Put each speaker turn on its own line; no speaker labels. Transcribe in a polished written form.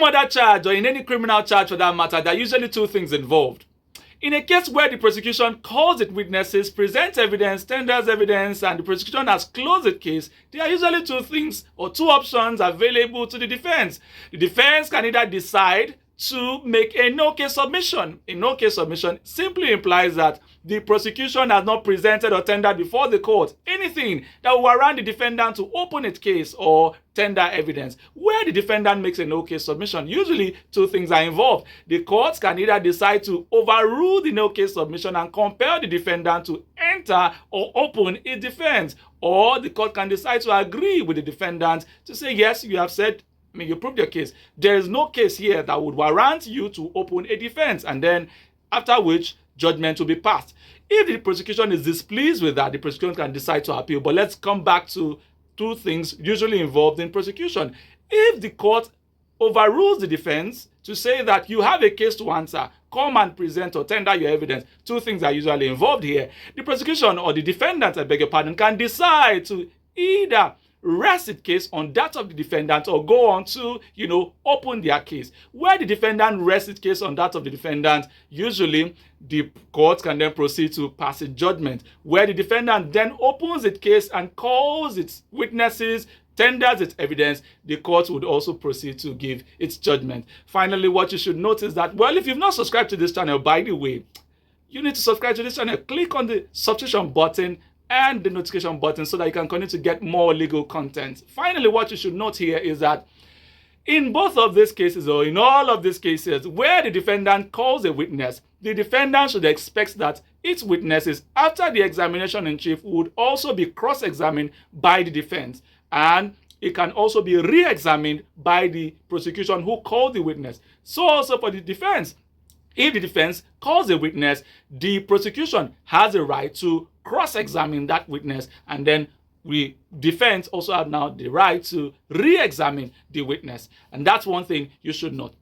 other charge or in any criminal charge for that matter, there are usually two things involved. In a case where the prosecution calls its witnesses, presents evidence, tenders evidence, and the prosecution has closed the case, there are usually two things or two options available to the defense. The defense can either decide to make a no-case submission. A no-case submission simply implies that the prosecution has not presented or tendered before the court anything that will warrant the defendant to open its case or tender evidence. Where the defendant makes a no-case submission, usually two things are involved. The courts can either decide to overrule the no-case submission and compel the defendant to enter or open its defense, or the court can decide to agree with the defendant to say, yes, you have said, you proved your case. There is no case here that would warrant you to open a defense, and then after which judgment will be passed. If the prosecution is displeased with that, the prosecution can decide to appeal. But let's come back to two things usually involved in prosecution. If the court overrules the defense to say that you have a case to answer, come and present or tender your evidence, two things are usually involved here. The prosecution or the defendant, I beg your pardon, can decide to either rest its case on that of the defendant or go on to, open their case. Where the defendant rests its case on that of the defendant, usually the court can then proceed to pass a judgment. Where the defendant then opens its case and calls its witnesses, tenders its evidence, the court would also proceed to give its judgment. Finally, what you should notice that, well, if you've not subscribed to this channel, by the way, you need to subscribe to this channel. Click on the subscription button and the notification button so that you can continue to get more legal content. Finally, what you should note here is that in both of these cases, or in all of these cases, where the defendant calls a witness, the defendant should expect that its witnesses, after the examination in chief, would also be cross-examined by the defense. And it can also be re-examined by the prosecution who called the witness. So also for the defense, if the defense calls a witness, the prosecution has a right to cross-examine that witness, and then we defense also have now the right to re-examine the witness. And that's one thing you should note.